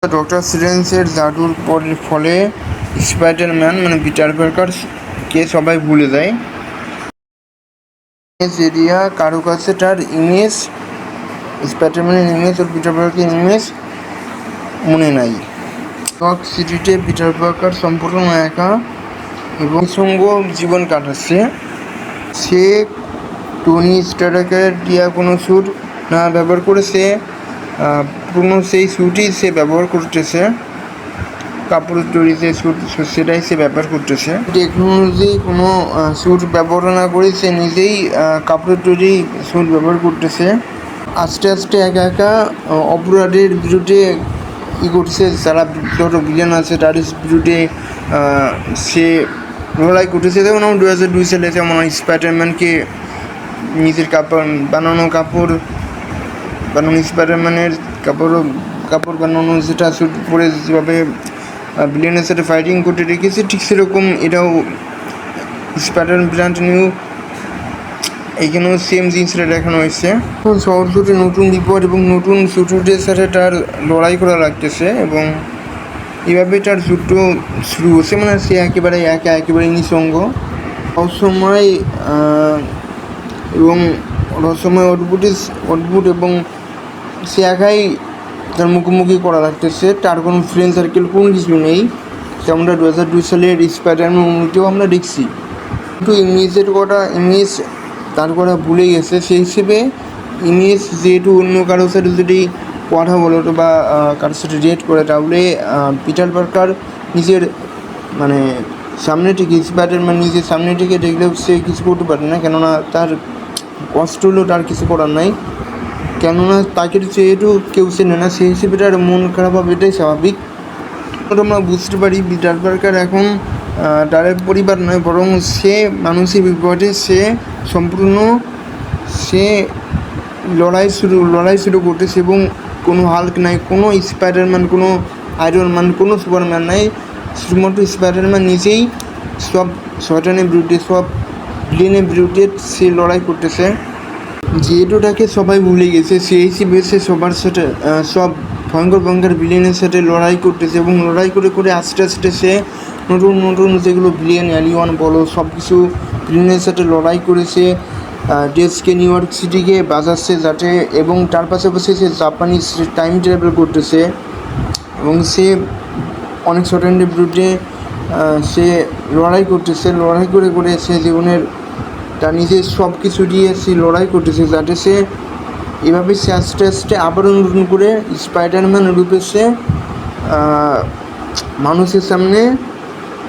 Doctor স্ট্রেঞ্জের জাদুর ফলে Spider Man মানে পিটার পার্কারকে সবাই ভুলে যায়। এরিয়া কারো কাছে তার ইমেজ, স্পাইডার-ম্যানের ইমেজ ও পিটার পার্কারের ইমেজ মনে নাই। নিউইয়র্ক সিটিতে পিটার পার্কার সম্পূর্ণ একা এবং সঙ্গ জীবন কাটাচ্ছে। সে টনি স্টার্কের দেওয়া কোনো স্যুট না ব্যবহার করে সে পুরনো সেই স্যুটই সে ব্যবহার করতেছে। কাপড়ের তৈরি যে স্যুট সেটাই সে ব্যবহার করতেছে। টেকনোলজি কোনো স্যুট ব্যবহার না করে সে নিজেই কাপড়ের তৈরি স্যুট ব্যবহার করতেছে। আস্তে আস্তে একা একা অপরাধের বিরুদ্ধে করছে, যারা যত বিজ্ঞান আছে তার বিরুদ্ধে সে লড়াই করতেছে। যেমন 2002 সালে যেমন স্পাইডারম্যানকে নিজের বানানো স্পাইডারম্যানের কাপড় বানানো যেটা স্যুট পরে যেভাবে ভিলেনের সাথে ফাইটিং করতে রেখেছে, ঠিক সেরকম এটাও স্পাইডার ব্র্যান্ড নিউ এইখানেও সেম জিনিসটা দেখানো হয়েছে। শহর জুড়ে নতুন বিপদ এবং নতুন শত্রুদের সাথে তার লড়াই করা লাগতেছে এবং এইভাবে তার যুদ্ধ শুরু হচ্ছে। মানে সে একেবারে নিঃসঙ্গ, রহস্যময় এবং অদ্ভুত এবং সে একাই তার মুখোমুখি করা লাগতেছে। তার কোনো ফ্রেন্ড সার্কেল কোনো কিছু নেই, যেমনটা 2002 সালের স্পাইডারম্যান মুভিতেও আমরা দেখছি। কিন্তু ইমেজ তার কথা ভুলে গেছে। সেই হিসেবে ইমেজ যেহেতু অন্য কারোর সাথে যদি কথা বলো বা কারোর সাথে রেট করে, তাহলে পিটার পার্কার নিজের মানে সামনে থেকে স্পাইডারম্যান নিজের সামনে থেকে দেখলেও সে কিছু করতে পারে না, কেননা তার কষ্ট হলেও তার কিছু করার নাই, কেননা তাকে যেহেতু কেউ চেনে না, সেই হিসেবে তার মন খারাপ হবে, এটাই স্বাভাবিক। আমরা বুঝতে পারি পিটার পার্কার এখন তার পরিবার নয়, বরং সে মানুষের বিপদে সে লড়াই শুরু করতেছে এবং কোনো হাল্ক নাই, কোনো স্পাইডারম্যান, কোনো আয়রন ম্যান, কোনো সুপারম্যান নাই, শুধুমাত্র স্পাইডারম্যান নিজেই সব শয়তানের বিরুদ্ধে, সব ভিলেনের বিরুদ্ধে সে লড়াই করতেছে। যেহেতু তাকে সবাই ভুলে গেছে, সেই হিসেবে সে সবার সাথে সব ভয়ঙ্কর ভিলেনের সাথে লড়াই করতেছে এবং লড়াই করে আস্তে আস্তে সে নতুন যেগুলো ভিলেন অ্যালিয়ন বলো সব কিছু ভিলেনের সাথে লড়াই করেছে। ডেস্কে নিউইয়র্ক সিটিকে বাজাচ্ছে যাতে, এবং তার পাশাপাশি সে জাপানিজ টাইম ট্রাভেল করতেছে এবং সে অনেক শয়তানের বিরুদ্ধে সে লড়াই করে সে জীবনের তার নিজের সব কিছু দিয়ে সে লড়াই করতেছে, যাতে সে এভাবে সে আস্তে আস্তে আবারও নতুন করে স্পাইডারম্যান রূপে সে মানুষের সামনে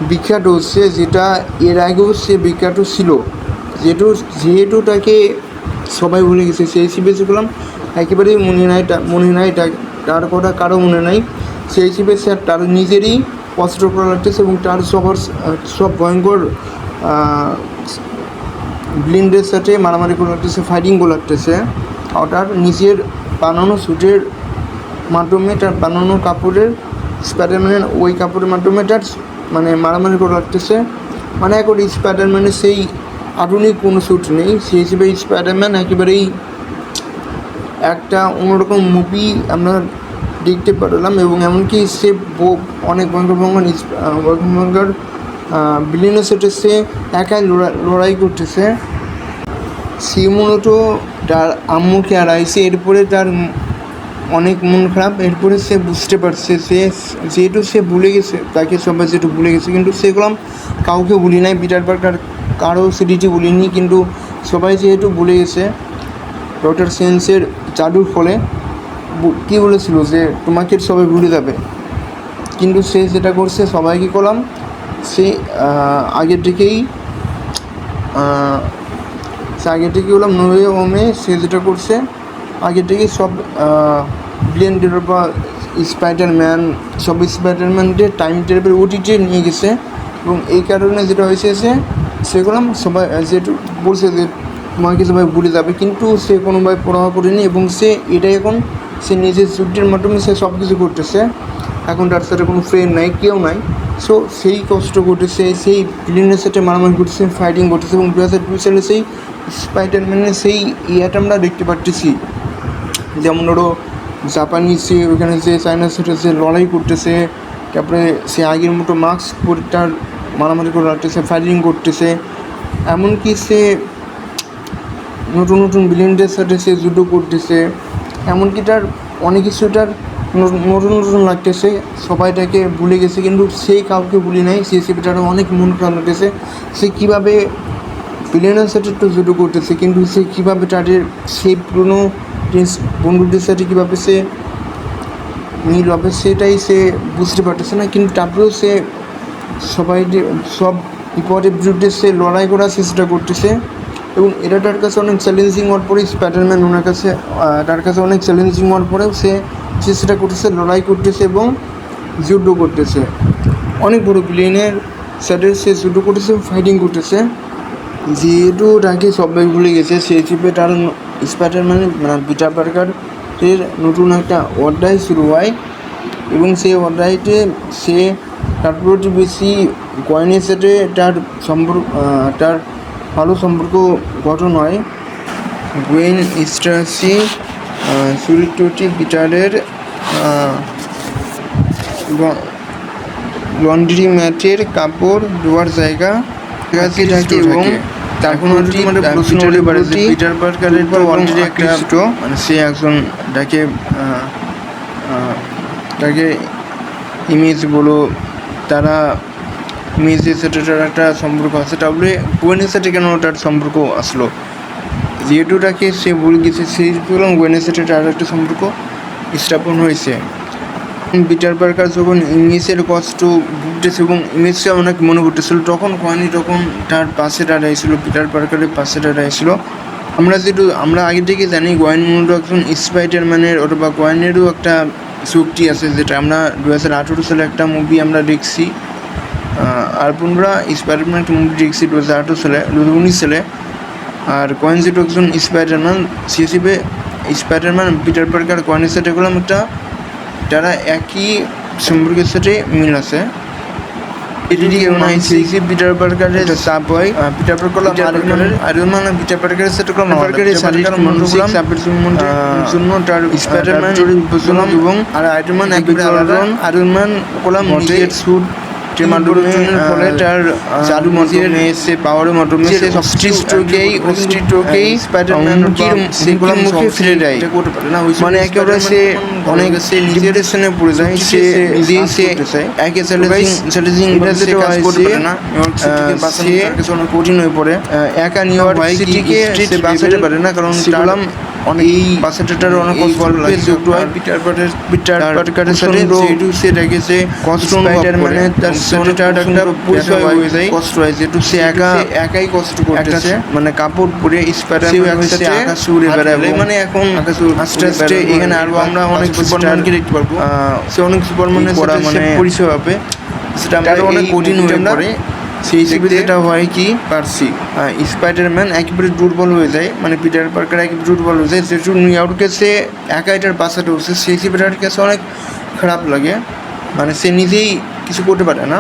বিখ্যাত হচ্ছে, যেটা এর আগেও সে বিখ্যাত ছিল। যেহেতু তাকে সবাই ভুলে গেছে, সেই হিসেবে সেগুলো একেবারেই মনে নাই তার কথা কারো মনে নাই। সেই হিসেবে সে তার নিজেরই কষ্ট করা লাগতেছে এবং তার সব ভয়ঙ্কর ভিলেনদের সাথে মারামারি করে লাগতেছে, ফাইটিং করে লাগতেছে। আর তার নিজের বানানো স্যুটের মাধ্যমে, তার বানানো কাপড়ের স্পাইডারম্যানের ওই কাপড়ের মাধ্যমে তার মানে মারামারি করে লাগতেছে। মানে এখন স্পাইডারম্যানের সেই আধুনিক কোনো স্যুট নেই, সেই হিসেবে স্পাইডারম্যান একেবারেই একটা অন্যরকম মুভি আমরা দেখতে পারলাম এবং এমনকি সে অনেক ভয়ঙ্কর ভিলেনের সাথে সে একাই লড়াই করতেছে। সে মূলত তার আম্মুকে হারাইছে, এরপরে তার অনেক মন খারাপ। এরপরে সে বুঝতে পারছে যেহেতু সে ভুলে গেছে, তাকে সবাই যেহেতু ভুলে গেছে, কিন্তু সেগুলো কাউকে ভুলি নাই, পিটার পার্কার কারো সিরিজে ভুলিনি, কিন্তু সবাই যেহেতু ভুলে গেছে। ডক্টর স্ট্রেঞ্জের জাদুর ফলে কী বলেছিল যে তোমাকে সবাই ভুলে যাবে, কিন্তু সে যেটা করছে সবাইকে করলাম, সে আগে থেকেই বললাম নোয়ে ওমে সে যেটা করছে আগে থেকেই সব ভিলেনদের বা স্পাইডারম্যানদের টাইম ট্রাভেল ওটিতে নিয়ে গেছে এবং এই কারণে যেটা হয়েছে সেগুলো সবাই যেহেতু বলছে যে তোমাকে সবাই ভুলে যাবে, কিন্তু সে কোনোভাবে পড়াশোনা করেনি এবং সে নিজের যুদ্ধের মাধ্যমে সে সব কিছু করতেছে। এখন তার সাথে কোনো ফ্রেন্ড নাই, কেউ নাই, সো সেই কষ্ট করতেছে, সেই ভিলেনের সাথে মারামারি করতেছে, ফাইটিং করতেছে এবং 2002 সালে সেই স্পাইডারম্যানের সেই ইয়াটা আমরা দেখতে পাচ্ছি। যেমন ধরো জাপানি সে ওখানে যে চাইনার সাথে যে লড়াই করতেছে, তারপরে সে আগের মতো মাস্ক পরে তার মারামারি করে রাখতেছে, ফাইটিং করতেছে। এমনকি সে নতুন নতুন ভিলেনদের সাথে সে যুদ্ধ করতেছে, এমনকি তার অনেক কিছু তার নতুন নতুন লাগতেছে। সবাই তাকে ভুলে গেছে, কিন্তু সে কাউকে ভুলে নাই। সে তার অনেক মন খারাপ লাগতেছে। সে কীভাবে ভিলেনের সাথে একটু যুদ্ধ করতেছে, কিন্তু সে কীভাবে তাদের সেই পুরনো বন্ধুদের সাথে কীভাবে সে মিল হবে সেটাই সে বুঝতে পারতেছে না। কিন্তু তারপরেও সে সব বিপদের বিরুদ্ধে সে লড়াই করার চেষ্টা করতেছে। এবং এটা তার কাছে অনেক চ্যালেঞ্জিং হওয়ার পরেই স্পাইডারম্যান তার কাছে অনেক চ্যালেঞ্জিং হওয়ার পরেও সে চেষ্টা করতেছে, লড়াই করতেছে এবং যুদ্ধ করতেছে। অনেক বড় ভিলেনের সাথে সে যুদ্ধ করতেছে, ফাইটিং করতেছে। যেহেতু তাকে সবাই ভুলে গেছে, সেই হিসেবে তার স্পাইডারম্যানের পিটার পার্কারের নতুন একটা অধ্যায় শুরু হয়। এবং সেই অধ্যায়তে সে তার প্রতি বেশি গয়নের সাথে তার ভালো সম্পর্ক গঠন হয়। গোয়েন স্ট্রাসি চরিত্রটি পিটারের লন্ড্রি ম্যাটের কাপড় ধোয়ার জায়গা থাকে এবং তখন প্রশ্ন হতে পারে যে পিটার পার্কারের তো অলরেডি একটা মানে সে একজন তাকে ইমেজ বলো, তারা ইমেজের সাথে তার একটা সম্পর্ক আছে, তাহলে গোয়েনের সাথে কেন তার সম্পর্ক আসলো? যেহেতু তাকে সে ভুলে গেছে, সেই তুলনায় গোয়েনের সাথে তার একটা সম্পর্ক স্থাপন হয়েছে। পিটার পার্কার যখন ইমেজের কষ্ট ভুগতেছে এবং ইমেজকে অনেক মনে করতেছিল, তখন তার পাশে দাঁড়াইছিল, পিটার পার্কারের পাশে দাঁড়াইছিল। আমরা আগে থেকে জানি গোয়েন মূলত একজন স্পাইডারম্যানের অথবা গোয়েনেরও একটা শক্তি আছে, যেটা আমরা 2018 সালে একটা মুভি আমরা দেখছি। আর বন্ধুরা, স্পাইডারম্যান একটা মুভি দেখছি 2019 সালে। আর গোয়েন যেহেতু একজন স্পাইডারম্যান, সে হিসেবে স্পাইডারম্যান পিটার পার্কার গোয়েনের সাথে করলাম তারা একই সম্পর্কের সাথে মিল আছে। পিটার পার্কারের চাপ হয়, পিটার পার্কারের সাথে মানসিক চাপের জন্য তার স্পাইডারম্যান এবং আয়রন ম্যান একেবারে আলাদা। আয়রন ম্যান করলাম নিজের স্যুট ফলে তার জাদু মাধ্যমে সে পাওয়ারের মাধ্যমে সে অস্তিত্বকেই স্পাইডারম্যানের মুখে ফেলে দেয়। মানে একেবারে সে অনেক ডিপ্রেশনে পড়ে যায়। সে একে চ্যালেঞ্জিং কাজ করতে পারে না, সে অনেক কঠিন হয়ে পড়ে। একা নিউ ইয়র্ক সিটিকে সে বাঁচাতে পারে না, কারণ এই বাচ্চাটার অনেক কষ্ট লাগে। যুক্ত হয় পিটার পার্কারের সাথে, যেহেতু সে দেখেছে কষ্ট স্পাইডারম্যানের তার সাথে তার একটা পরিচয় হয়ে যায়, কষ্ট হয়, যেহেতু সে একাই কষ্ট করতেছে। মানে কাপড় পরে স্পাইডারম্যান আকাশ উড়ে বেড়াবে। মানে এখন আস্তে আস্তে এখানে আরো আমরা অনেক সুপারম্যানকে দেখতে পারবো। সে অনেক সুপারম্যানের সাথে মানে পরিচয় হবে, সেটা আমরা অনেক কঠিন হয়ে পড়ে। সেই হিসেবে যেটা হয় কি পারছি, স্পাইডারম্যান একেবারে দুর্বল হয়ে যায়, মানে পিটার পার্কার একেবারে দুর্বল হয়ে যায়। যেহেতু নিউ ইয়র্কে সে একা এটার বাসাতে উঠছে, সেই হিসেবে তার কাছে অনেক খারাপ লাগে। মানে সে নিজেই কিছু করতে পারে না,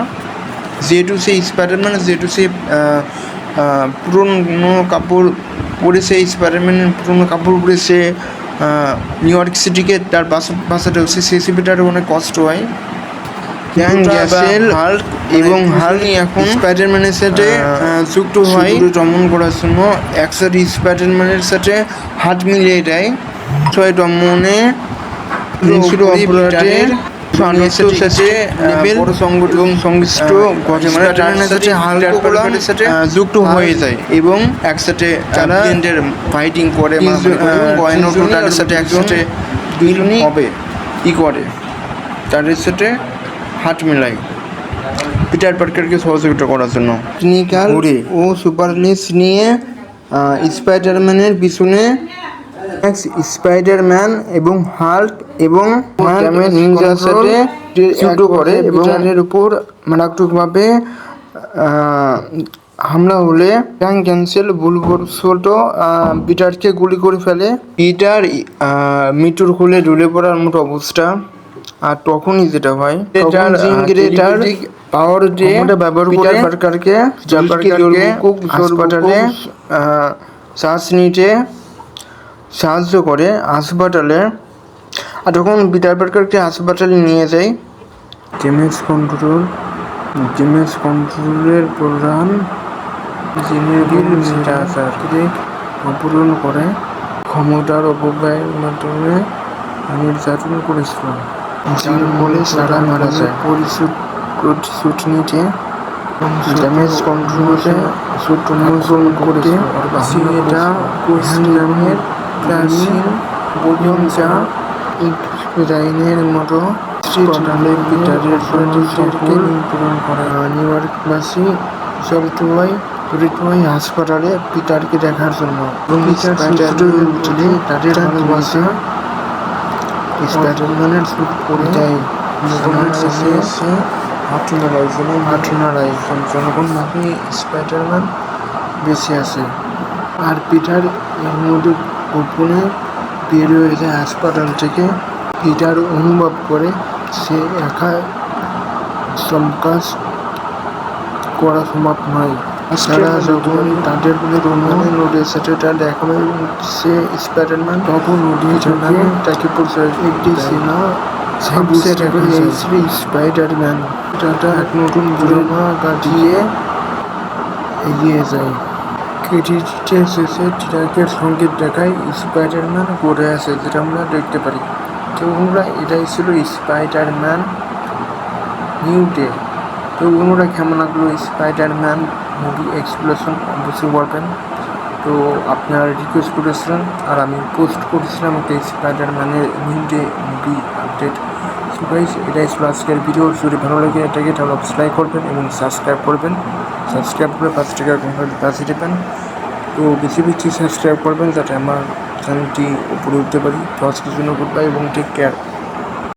যেহেতু সে স্পাইডারম্যান, যেহেতু সে পুরনো কাপড় পরে, সে স্পাইডারম্যানের পুরনো কাপড় পরে সে নিউ ইয়র্ক সিটিকে তার বাসাতে উঠছে, সেই হিসেবে তার অনেক কষ্ট হয়। হাল্ক এবং হাল্ক এখন স্পাইডারম্যানের সাথে যুক্ত হয় দমন করার জন্য। একসাথে স্পাইডারম্যানের সাথে হাত মিলিয়ে দেয়। ছয় দমনে অপরাধের এবং সংশ্লিষ্ট ঘটে, মানে সাথে হাল্কের সাথে যুক্ত হয়ে যায় এবং একসাথে তারা ফাইটিং করে, তাদের সাথে একসাথে দুজনই হবে করে তাদের সাথে হাত মেলায় পিটার পার্কারকে সহযোগিতা করার জন্য। টেকনিক্যাল ও সুপারনেস নিয়ে স্পাইডারম্যানের পিছনে স্পাইডারম্যান এবং হাল্ক এবং নিনজার সাথে যুদ্ধ করে এবং এর উপর মারাত্মকভাবে হামলা হলে ক্যান্সেল ভুলবশত পিটারকে গুলি করে ফেলে। পিটার মৃত্যুর কোলে ঢুলে পড়ার মতো অবস্থা। আর তখনই যেটা হয়, তার পাওয়ার যে ব্যবহার করে পার্কারকে হাসপাতালে শ্বাস নিতে সাহায্য করে। হাসপাতালে আর যখন পিটার পার্কারকে হাসপাতালে নিয়ে যায়, জেমস কন্ট্রোলের প্রধান জেনারেল স্টারকে অপহরণ করে ক্ষমতার অপব্যয়ের মাধ্যমে নির্যাতন করেছিল, যার ফলে সারা মারা যায়। প্রতিশোধ নিতে ড্যামেজ কন্ট্রোলে উন্মোচন করতে এটা কোহিনের প্রাচীন বইয়ন যা রাইনের মতো স্ট্রিট পিটারের প্রতিশোধকে নিয়ন্ত্রণ করে। নিউইয়র্কবাসী জড়িত হয় হাসপাতালে পিটারকে দেখার জন্য এবং তাদের ভালোবাসা স্পাইডারম্যানের স্যুট পরে যায়। জনগণ ভাবে স্পাইডারম্যান বেঁচে আছে, আর পিটার এর মধ্যে গোপনে বের হয়ে যায় হাসপাতাল থেকে। পিটার অনুভব করে সে একা সব কাজ করা সম্ভব নয়। তারা যখন তাদের নোটের সাথে তার দেখা হয় সে স্পাইডারম্যান, তখন তাকে পরিচয় একটি সেনা স্পাইডারম্যান এক নতুন বুড়োমা গাড়িয়ে এগিয়ে যায়। ক্রেডিটের শেষে ট্রাকের সংকেত দেখায় স্পাইডারম্যান ঘুরে আসে, যেটা আমরা দেখতে পারি। তো বন্ধুরা, এটাই ছিল স্পাইডারম্যান নিউ ডে। তো বন্ধুরা, কেমন লাগলো স্পাইডারম্যান মুভি এক্সপ্লেনেশন অবশ্যই বলবেন। তো আপনারা রিকোয়েস্ট করেছিলেন আর আমি পোস্ট করেছিলাম একটা স্পাইডারম্যানের new day movie update. So guys, এটাই ছিল আজকের ভিডিও। যদি ভালো লাগে এটাকে তাহলে লাইক করবেন এবং সাবস্ক্রাইব করবেন। সাবস্ক্রাইব করে 5 টাকা পাশে দেবেন। তো বেশি সাবস্ক্রাইব করবেন যাতে আমার চ্যানেলটি উপরে উঠতে পারি। তো আজকের জন্য গুড বাই এবং টেক কেয়ার।